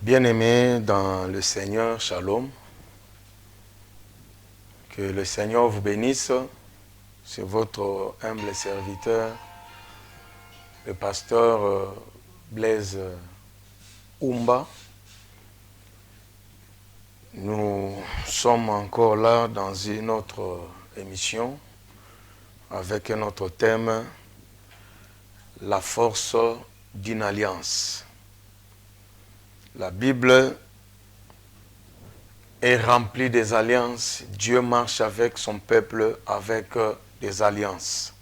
Bien-aimés dans le Seigneur, Shalom. Que le Seigneur vous bénisse. C'est votre humble serviteur, le pasteur Blaise Oumba. Nous sommes encore là dans une autre émission avec un autre thème, la force d'une alliance. La Bible est remplie des alliances. Dieu marche avec son peuple avec des alliances.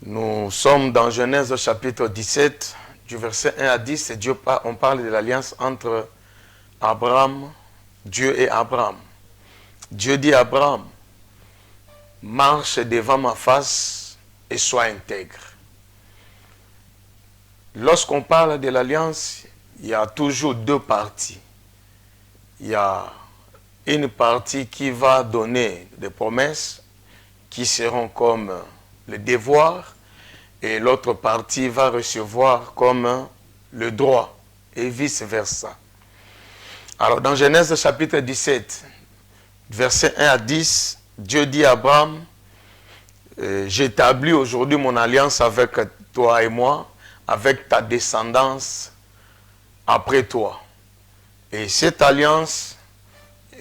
Nous sommes dans Genèse chapitre 17, du verset 1 à 10, et on parle de l'alliance entre Abraham, Dieu et Abraham. Dieu dit à Abraham, marche devant ma face et sois intègre. Lorsqu'on parle de l'alliance, il y a toujours deux parties. Il y a une partie qui va donner des promesses qui seront comme le devoir et l'autre partie va recevoir comme le droit et vice-versa. Alors dans Genèse chapitre 17, verset 1 à 10, Dieu dit à Abraham, j'établis aujourd'hui mon alliance avec toi et moi, avec ta descendance après toi. Et cette alliance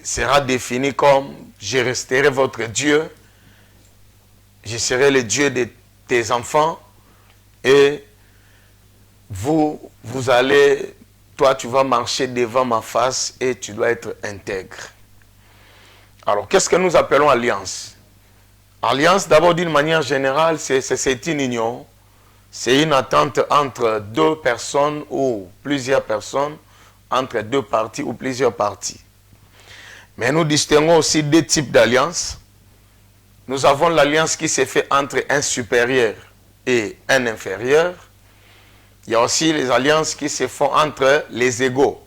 sera définie comme je resterai votre Dieu, je serai le Dieu de tes enfants et vous allez, toi tu vas marcher devant ma face et tu dois être intègre. Alors qu'est-ce que nous appelons alliance? Alliance d'abord d'une manière générale c'est une union, c'est une entente entre deux personnes ou plusieurs personnes, entre deux parties ou plusieurs parties. Mais nous distinguons aussi deux types d'alliances. Nous avons l'alliance qui s'est faite entre un supérieur et un inférieur. Il y a aussi les alliances qui se font entre les égaux.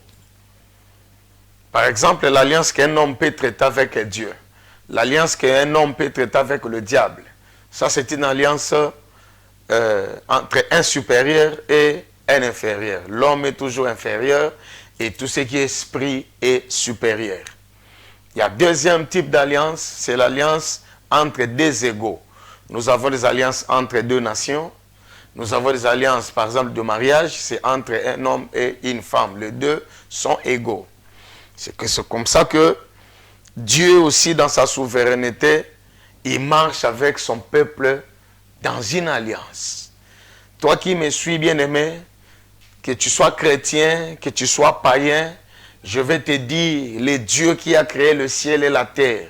Par exemple, l'alliance qu'un homme peut traiter avec Dieu. L'alliance qu'un homme peut traiter avec le diable. Ça, c'est une alliance entre un supérieur et un inférieur. L'homme est toujours inférieur et tout ce qui est esprit est supérieur. Il y a un deuxième type d'alliance, c'est l'alliance entre deux égaux. Nous avons des alliances entre deux nations. Nous avons des alliances, par exemple, de mariage, c'est entre un homme et une femme. Les deux sont égaux. C'est comme ça que Dieu aussi, dans sa souveraineté, il marche avec son peuple dans une alliance. Toi qui me suis, bien-aimé, que tu sois chrétien, que tu sois païen, je vais te dire, le Dieu qui a créé le ciel et la terre,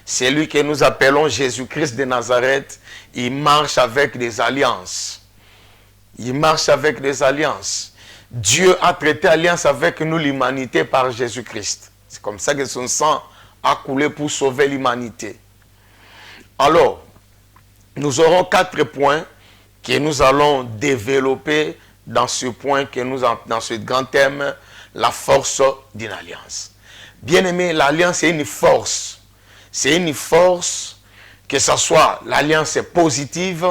c'est lui que nous appelons Jésus-Christ de Nazareth, il marche avec des alliances. Il marche avec des alliances. Dieu a traité alliance avec nous, l'humanité, par Jésus-Christ. C'est comme ça que son sang a coulé pour sauver l'humanité. Alors, nous aurons 4 points que nous allons développer dans ce point, dans ce grand thème, la force d'une alliance. Bien-aimé, l'alliance est une force. C'est une force, que ce soit l'alliance positive,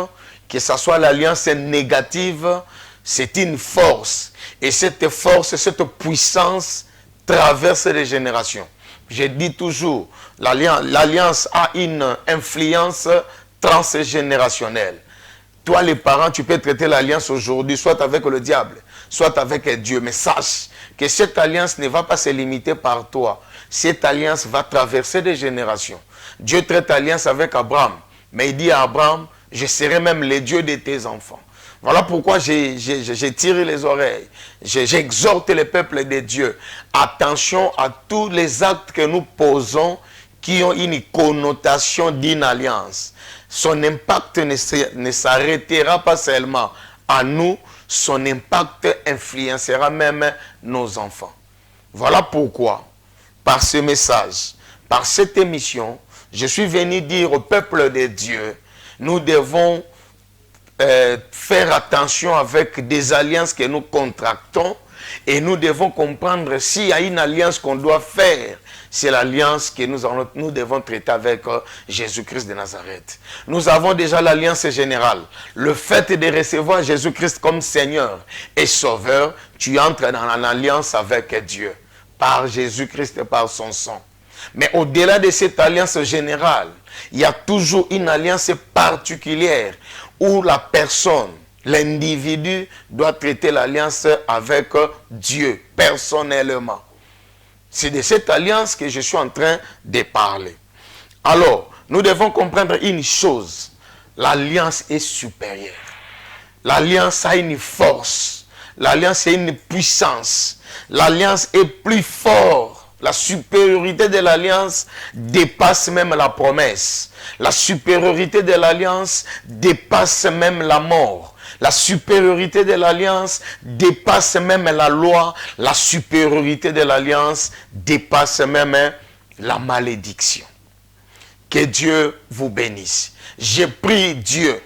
que ce soit l'alliance négative, c'est une force. Et cette force, cette puissance traverse les générations. Je dis toujours, l'alliance a une influence transgénérationnelle. Toi, les parents, tu peux traiter l'alliance aujourd'hui, soit avec le diable, soit avec Dieu. Mais sache que cette alliance ne va pas se limiter par toi. Cette alliance va traverser des générations. Dieu traite alliance avec Abraham. Mais il dit à Abraham, je serai même le Dieu de tes enfants. Voilà pourquoi j'ai tiré les oreilles. J'exhorte le peuple de Dieu. Attention à tous les actes que nous posons qui ont une connotation d'une alliance. Son impact ne s'arrêtera pas seulement à nous, son impact influencera même nos enfants. Voilà pourquoi, par ce message, par cette émission, je suis venu dire au peuple de Dieu, nous devons faire attention avec des alliances que nous contractons Et nous devons comprendre s'il y a une alliance qu'on doit faire, c'est l'alliance que nous devons traiter avec Jésus-Christ de Nazareth. Nous avons déjà l'alliance générale. Le fait de recevoir Jésus-Christ comme Seigneur et Sauveur, tu entres dans l'alliance avec Dieu, par Jésus-Christ et par son sang. Mais au-delà de cette alliance générale, il y a toujours une alliance particulière où la personne, l'individu doit traiter l'alliance avec Dieu personnellement. C'est de cette alliance que je suis en train de parler. Alors, nous devons comprendre une chose. L'alliance est supérieure. L'alliance a une force. L'alliance a une puissance. L'alliance est plus forte. La supériorité de l'alliance dépasse même la promesse. La supériorité de l'alliance dépasse même la mort. La supériorité de l'alliance dépasse même la loi. La supériorité de l'alliance dépasse même la malédiction. Que Dieu vous bénisse. J'ai prié Dieu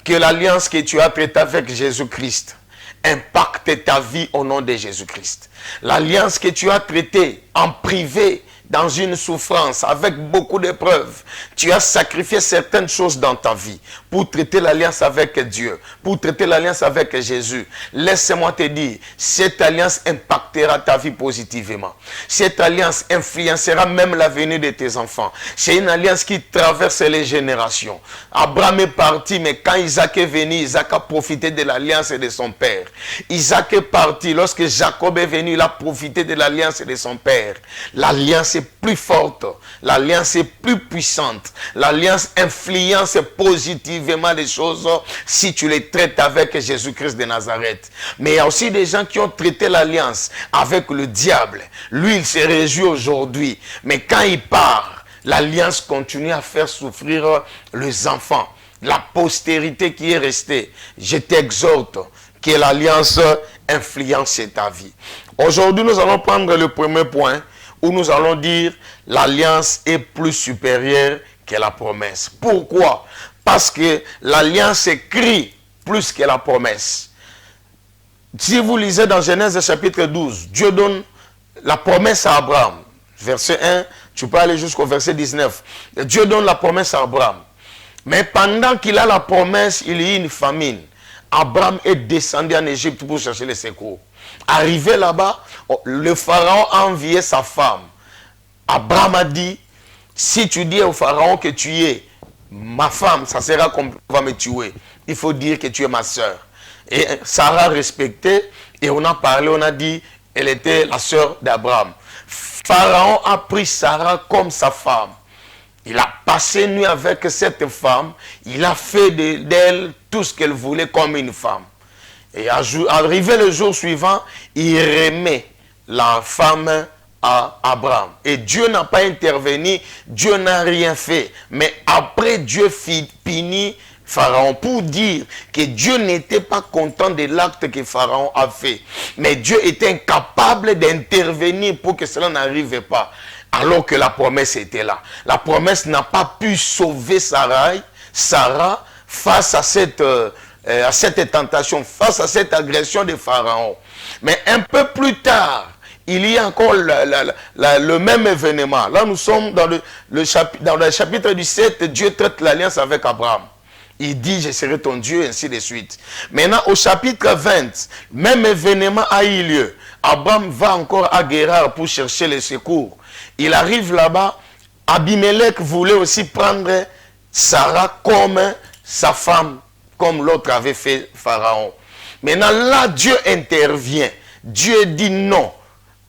que l'alliance que tu as traitée avec Jésus-Christ impacte ta vie au nom de Jésus-Christ. L'alliance que tu as traitée en privé, dans une souffrance, avec beaucoup d'épreuves, tu as sacrifié certaines choses dans ta vie pour traiter l'alliance avec Dieu, pour traiter l'alliance avec Jésus. Laisse-moi te dire, cette alliance impactera ta vie positivement. Cette alliance influencera même l'avenir de tes enfants. C'est une alliance qui traverse les générations. Abraham est parti, mais quand Isaac est venu, Isaac a profité de l'alliance de son père. Isaac est parti, lorsque Jacob est venu, il a profité de l'alliance de son père. L'alliance est plus forte, l'alliance est plus puissante, l'alliance influence positivement les choses si tu les traites avec Jésus-Christ de Nazareth. Mais il y a aussi des gens qui ont traité l'alliance avec le diable. Lui, il se réjouit aujourd'hui, mais quand il part, l'alliance continue à faire souffrir les enfants, la postérité qui est restée. Je t'exhorte que l'alliance influence ta vie. Aujourd'hui, nous allons prendre le premier point où nous allons dire l'alliance est plus supérieure que la promesse. Pourquoi? Parce que l'alliance écrit plus que la promesse. Si vous lisez dans Genèse chapitre 12, Dieu donne la promesse à Abraham. Verset 1, tu peux aller jusqu'au verset 19. Dieu donne la promesse à Abraham. Mais pendant qu'il a la promesse, il y a une famine. Abraham est descendu en Égypte pour chercher les secours. Arrivé là-bas, le pharaon a envié sa femme. Abraham a dit, si tu dis au pharaon que tu es ma femme, ça sera comme tu vas me tuer. Il faut dire que tu es ma soeur. Et Sarah a respecté, et on a parlé, on a dit, elle était la soeur d'Abraham. Pharaon a pris Sarah comme sa femme. Il a passé nuit avec cette femme. Il a fait d'elle tout ce qu'elle voulait comme une femme. Et arrivé le jour suivant, il remet la femme à Abraham. Et Dieu n'a pas intervenu, Dieu n'a rien fait. Mais après, Dieu punit Pharaon pour dire que Dieu n'était pas content de l'acte que Pharaon a fait. Mais Dieu était incapable d'intervenir pour que cela n'arrive pas. Alors que la promesse était là. La promesse n'a pas pu sauver Sarah face à cette tentation, face à cette agression de Pharaon. Mais un peu plus tard, il y a encore le même événement. Là, nous sommes dans le chapitre 17, Dieu traite l'alliance avec Abraham. Il dit, je serai ton Dieu, ainsi de suite. Maintenant, au chapitre 20, même événement a eu lieu. Abraham va encore à Guérar pour chercher les secours. Il arrive là-bas. Abimelech voulait aussi prendre Sarah comme sa femme, comme l'autre avait fait Pharaon. Maintenant, là, Dieu intervient. Dieu dit non.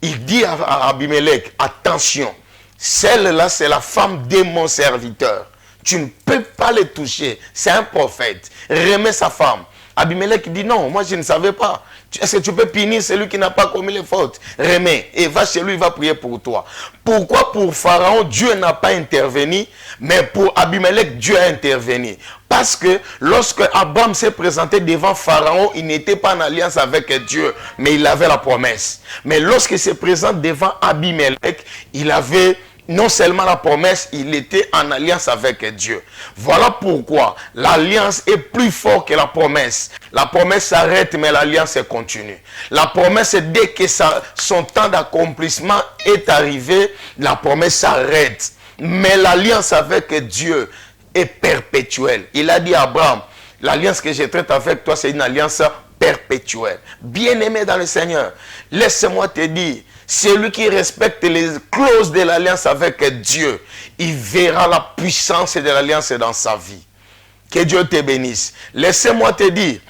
Il dit à Abimelech, attention, celle-là, c'est la femme de mon serviteur. Tu ne peux pas le toucher. C'est un prophète. Remets sa femme. Abimelech dit non, moi je ne savais pas. Est-ce que tu peux punir celui qui n'a pas commis les fautes? Remets. Et va chez lui, il va prier pour toi. Pourquoi pour Pharaon, Dieu n'a pas intervenu, mais pour Abimelech, Dieu a intervenu? Parce que lorsque Abraham s'est présenté devant Pharaon, il n'était pas en alliance avec Dieu, mais il avait la promesse. Mais lorsqu'il se présente devant Abimelech, il avait non seulement la promesse, il était en alliance avec Dieu. Voilà pourquoi l'alliance est plus forte que la promesse. La promesse s'arrête, mais l'alliance continue. La promesse, dès que son temps d'accomplissement est arrivé, la promesse s'arrête. Mais l'alliance avec Dieu est perpétuelle. Il a dit à Abraham, l'alliance que je traite avec toi, c'est une alliance perpétuelle. Bien-aimé dans le Seigneur, laisse-moi te dire, celui qui respecte les clauses de l'alliance avec Dieu, il verra la puissance de l'alliance dans sa vie. Que Dieu te bénisse. Laissez-moi te dire,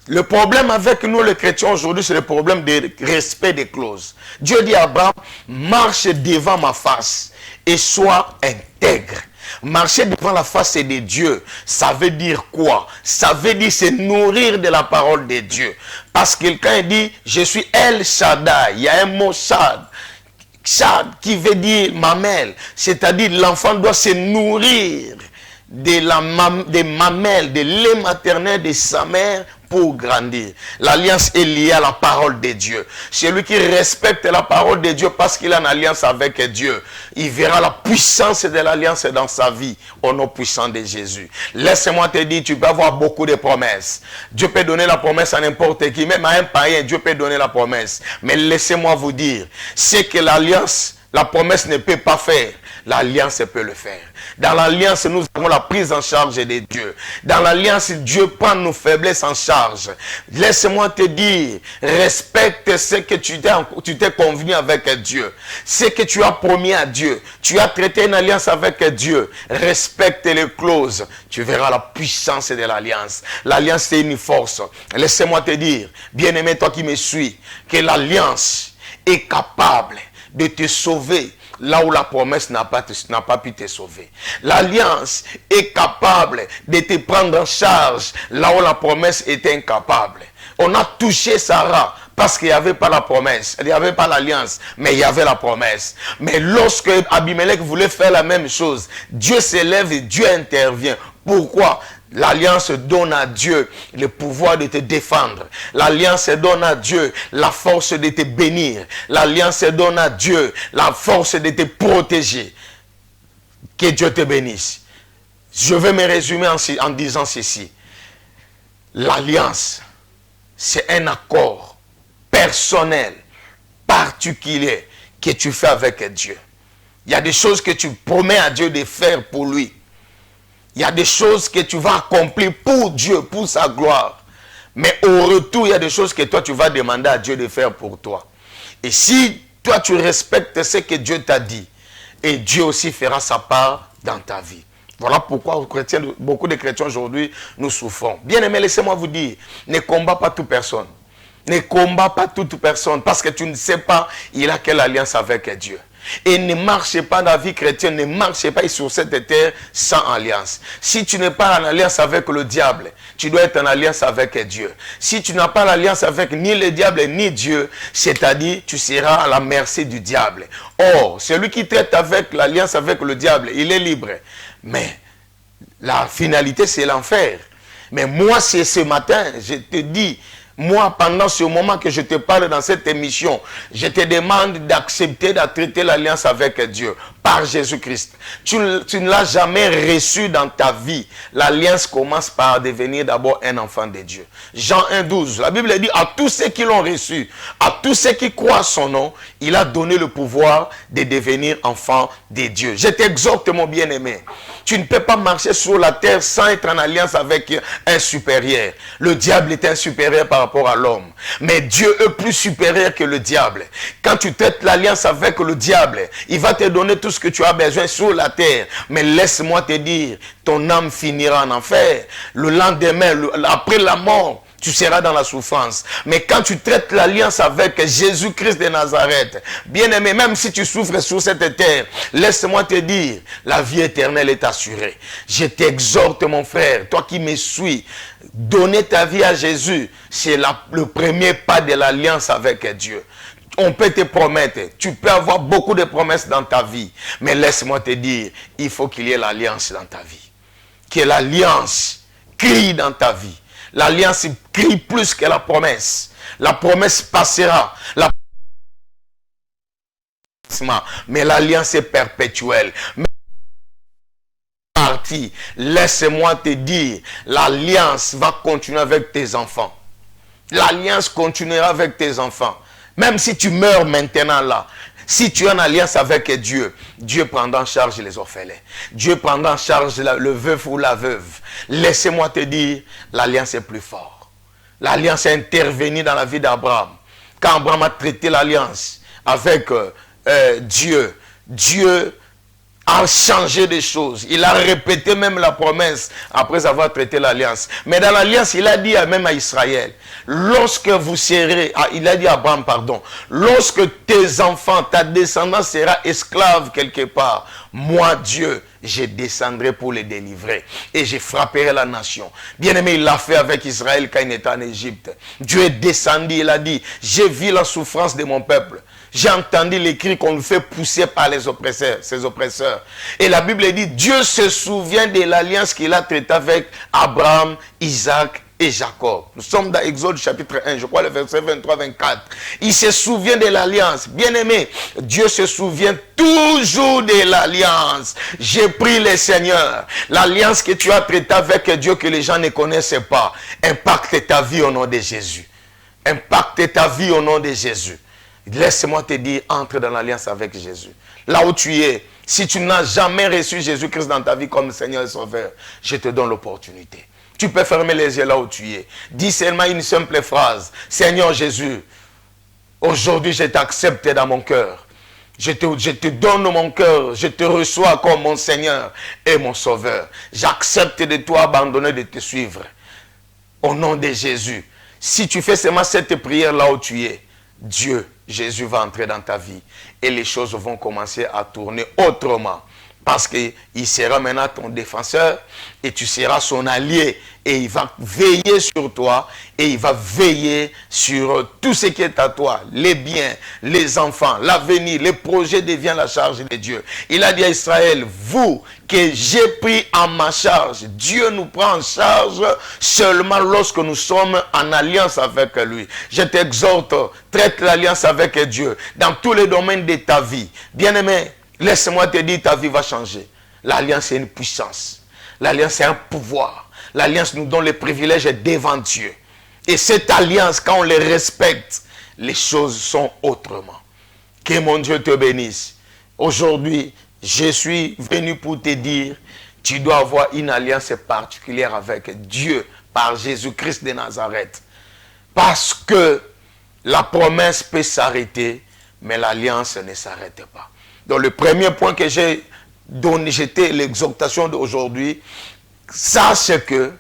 le problème avec nous les chrétiens aujourd'hui, c'est le problème de respect des clauses. Dieu dit à Abraham, marche devant ma face et sois intègre. Marcher devant la face de Dieu, ça veut dire quoi? Ça veut dire se nourrir de la parole de Dieu. Parce que quelqu'un dit, je suis El Shaddai. Il y a un mot Shad. Shad qui veut dire mamelle. C'est-à-dire l'enfant doit se nourrir des mamelles, de lait maternel de sa mère pour grandir. L'alliance est liée à la parole de Dieu. Celui qui respecte la parole de Dieu parce qu'il a une alliance avec Dieu, il verra la puissance de l'alliance dans sa vie au nom puissant de Jésus. Laisse-moi te dire, tu peux avoir beaucoup de promesses. Dieu peut donner la promesse à n'importe qui, même à un païen, Dieu peut donner la promesse. Mais laissez-moi vous dire, c'est que l'alliance, la promesse ne peut pas faire. L'alliance peut le faire. Dans l'alliance, nous avons la prise en charge de Dieu. Dans l'alliance, Dieu prend nos faiblesses en charge. Laisse-moi te dire, respecte ce que tu t'es convenu avec Dieu. Ce que tu as promis à Dieu. Tu as traité une alliance avec Dieu. Respecte les clauses. Tu verras la puissance de l'alliance. L'alliance, c'est une force. Laisse-moi te dire, bien-aimé, toi qui me suis, que l'alliance est capable de te sauver là où la promesse n'a pas pu te sauver. L'alliance est capable de te prendre en charge là où la promesse était incapable. On a touché Sarah parce qu'il n'y avait pas la promesse, il n'y avait pas l'alliance, mais il y avait la promesse. Mais lorsque Abimelech voulait faire la même chose, Dieu s'élève et Dieu intervient. Pourquoi? L'alliance donne à Dieu le pouvoir de te défendre. L'alliance donne à Dieu la force de te bénir. L'alliance donne à Dieu la force de te protéger. Que Dieu te bénisse. Je vais me résumer en disant ceci. L'alliance, c'est un accord personnel, particulier que tu fais avec Dieu. Il y a des choses que tu promets à Dieu de faire pour lui. Il y a des choses que tu vas accomplir pour Dieu, pour sa gloire. Mais au retour, il y a des choses que toi, tu vas demander à Dieu de faire pour toi. Et si toi, tu respectes ce que Dieu t'a dit, et Dieu aussi fera sa part dans ta vie. Voilà pourquoi beaucoup de chrétiens aujourd'hui, nous souffrons. Bien aimé, laissez-moi vous dire, ne combat pas toute personne. Ne combat pas toute personne, parce que tu ne sais pas, il a quelle alliance avec Dieu. Et ne marchez pas dans la vie chrétienne, ne marchez pas sur cette terre sans alliance. Si tu n'es pas en alliance avec le diable, tu dois être en alliance avec Dieu. Si tu n'as pas l'alliance avec ni le diable ni Dieu, c'est-à-dire tu seras à la merci du diable. Or, celui qui traite avec l'alliance avec le diable, il est libre. Mais la finalité, c'est l'enfer. Mais moi, c'est ce matin, je te dis, moi, pendant ce moment que je te parle dans cette émission, je te demande d'accepter de traiter l'alliance avec Dieu par Jésus-Christ. Tu ne l'as jamais reçu dans ta vie. L'alliance commence par devenir d'abord un enfant de Dieu. Jean 1,12, la Bible dit à tous ceux qui l'ont reçu, à tous ceux qui croient son nom, il a donné le pouvoir de devenir enfant de Dieu. Je t'exhorte, mon bien-aimé. Tu ne peux pas marcher sur la terre sans être en alliance avec un supérieur. Le diable est un supérieur par rapport à l'homme. Mais Dieu est plus supérieur que le diable. Quand tu traites l'alliance avec le diable, il va te donner tout ce que tu as besoin sur la terre. Mais laisse-moi te dire, ton âme finira en enfer. Le lendemain, après la mort, tu seras dans la souffrance. Mais quand tu traites l'alliance avec Jésus-Christ de Nazareth, bien-aimé, même si tu souffres sur cette terre, laisse-moi te dire, la vie éternelle est assurée. Je t'exhorte, mon frère, toi qui me suis, donner ta vie à Jésus, c'est le premier pas de l'alliance avec Dieu. On peut te promettre, tu peux avoir beaucoup de promesses dans ta vie, mais laisse-moi te dire, il faut qu'il y ait l'alliance dans ta vie. Que l'alliance crie dans ta vie. L'alliance crie plus que la promesse. La promesse passera. La promesse accomplissement. Mais l'alliance est perpétuelle. Laisse-moi te dire, l'alliance va continuer avec tes enfants. L'alliance continuera avec tes enfants. Même si tu meurs maintenant là, si tu es en alliance avec Dieu, Dieu prendra en charge les orphelins. Dieu prendra en charge le veuf ou la veuve. Laissez-moi te dire, l'alliance est plus forte. L'alliance est intervenue dans la vie d'Abraham. Quand Abraham a traité l'alliance avec Dieu, Dieu a changé des choses. Il a répété même la promesse après avoir traité l'alliance. Mais dans l'alliance, il a dit même à Israël, lorsque vous serez, il a dit à Abraham, pardon, lorsque tes enfants, ta descendance sera esclave quelque part, moi Dieu, je descendrai pour les délivrer et je frapperai la nation. Bien aimé, il l'a fait avec Israël quand il était en Égypte. Dieu est descendu, il a dit, j'ai vu la souffrance de mon peuple. J'ai entendu les cris qu'on le fait pousser par les oppresseurs, ses oppresseurs. Et la Bible dit, Dieu se souvient de l'alliance qu'il a traitée avec Abraham, Isaac et Jacob. Nous sommes dans Exode chapitre 1, je crois le verset 23-24. Il se souvient de l'alliance. Bien-aimé, Dieu se souvient toujours de l'alliance. J'ai pris le Seigneur. L'alliance que tu as traitée avec Dieu que les gens ne connaissaient pas. Impacte ta vie au nom de Jésus. Impacte ta vie au nom de Jésus. Laisse-moi te dire, entre dans l'alliance avec Jésus. Là où tu es, si tu n'as jamais reçu Jésus-Christ dans ta vie comme Seigneur et Sauveur, je te donne l'opportunité. Tu peux fermer les yeux là où tu es. Dis seulement une simple phrase. Seigneur Jésus, aujourd'hui je t'accepte dans mon cœur. Je te donne mon cœur. Je te reçois comme mon Seigneur et mon Sauveur. J'accepte de toi abandonner de te suivre. Au nom de Jésus. Si tu fais seulement cette prière là où tu es, Dieu, Jésus va entrer dans ta vie et les choses vont commencer à tourner autrement. Parce qu'il sera maintenant ton défenseur et tu seras son allié. Et il va veiller sur toi et il va veiller sur tout ce qui est à toi. Les biens, les enfants, l'avenir, les projets deviennent la charge de Dieu. Il a dit à Israël, vous que j'ai pris en ma charge, Dieu nous prend en charge seulement lorsque nous sommes en alliance avec lui. Je t'exhorte, traite l'alliance avec Dieu dans tous les domaines de ta vie. Bien-aimé, laisse-moi te dire, ta vie va changer. L'alliance est une puissance. L'alliance est un pouvoir. L'alliance nous donne les privilèges devant Dieu. Et cette alliance, quand on les respecte, les choses sont autrement. Que mon Dieu te bénisse. Aujourd'hui, je suis venu pour te dire, tu dois avoir une alliance particulière avec Dieu par Jésus-Christ de Nazareth. Parce que la promesse peut s'arrêter, mais l'alliance ne s'arrête pas. Donc le premier point que j'ai donné, c'était l'exhortation d'aujourd'hui. Sache que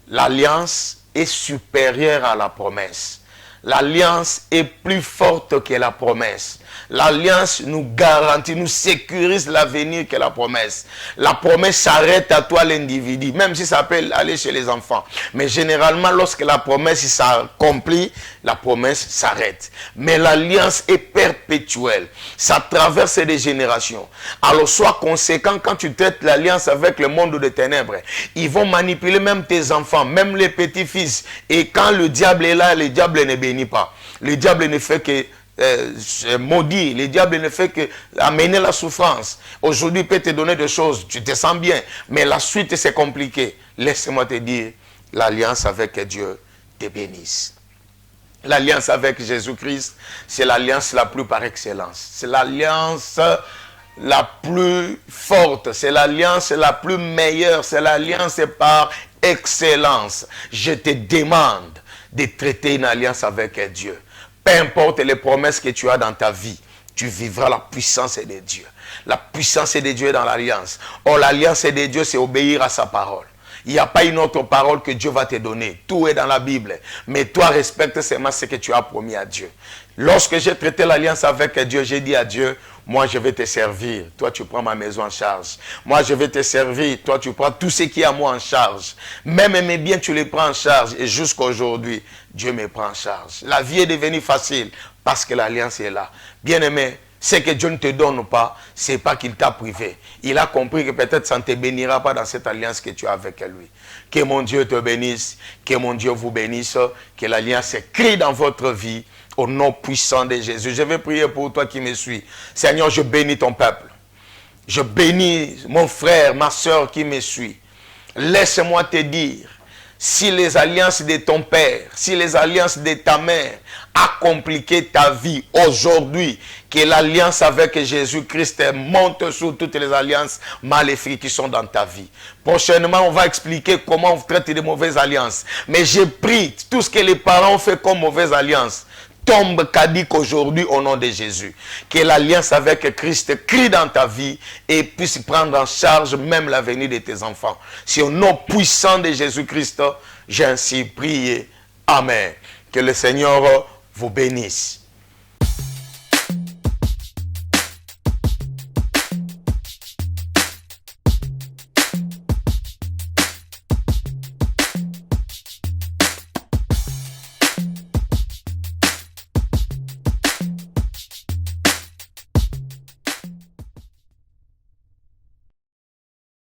l'alliance est supérieure à la promesse. L'alliance est plus forte que la promesse. L'alliance nous garantit, nous sécurise l'avenir que la promesse. La promesse s'arrête à toi l'individu, même si ça peut aller chez les enfants. Mais généralement, lorsque la promesse s'accomplit, la promesse s'arrête. Mais l'alliance est perpétuelle. Ça traverse des générations. Alors sois conséquent quand tu traites l'alliance avec le monde des ténèbres. Ils vont manipuler même tes enfants, même les petits-fils. Et quand le diable est là, le diable ne bénit pas. Le diable ne fait que maudit, le diable ne fait que amener la souffrance. Aujourd'hui, il peut te donner des choses, tu te sens bien, mais la suite c'est compliqué. Laisse-moi te dire, l'alliance avec Dieu te bénisse. L'alliance avec Jésus-Christ, c'est l'alliance la plus par excellence. C'est l'alliance la plus forte, c'est l'alliance la plus meilleure, c'est l'alliance par excellence. Je te demande de traiter une alliance avec Dieu. Peu importe les promesses que tu as dans ta vie, tu vivras la puissance de Dieu. La puissance de Dieu est dans l'alliance. Or, l'alliance de Dieu, c'est obéir à sa parole. Il n'y a pas une autre parole que Dieu va te donner. Tout est dans la Bible. Mais toi, respecte seulement ce que tu as promis à Dieu. Lorsque j'ai traité l'alliance avec Dieu, j'ai dit à Dieu, moi je vais te servir. Toi, tu prends ma maison en charge. Moi, je vais te servir. Toi, tu prends tout ce qui est à moi en charge. Même mes biens, tu les prends en charge. Et jusqu'à aujourd'hui, Dieu me prend en charge. La vie est devenue facile parce que l'alliance est là. Bien-aimé, ce que Dieu ne te donne pas, ce n'est pas qu'il t'a privé. Il a compris que peut-être ça ne te bénira pas dans cette alliance que tu as avec lui. Que mon Dieu te bénisse, que mon Dieu vous bénisse, que l'alliance s'écrit dans votre vie. Au nom puissant de Jésus. Je vais prier pour toi qui me suis. Seigneur, je bénis ton peuple. Je bénis mon frère, ma soeur qui me suit. Laisse-moi te dire, si les alliances de ton père, si les alliances de ta mère a compliqué ta vie aujourd'hui, que l'alliance avec Jésus-Christ monte sur toutes les alliances maléfiques qui sont dans ta vie. Prochainement, on va expliquer comment on traite de mauvaises alliances. Mais j'ai pris tout ce que les parents ont fait comme mauvaise alliance. Tombe caduque aujourd'hui au nom de Jésus. Que l'alliance avec Christ crie dans ta vie et puisse prendre en charge même l'avenir de tes enfants. C'est au nom puissant de Jésus-Christ, j'ai ainsi prié. Amen. Que le Seigneur vous bénisse.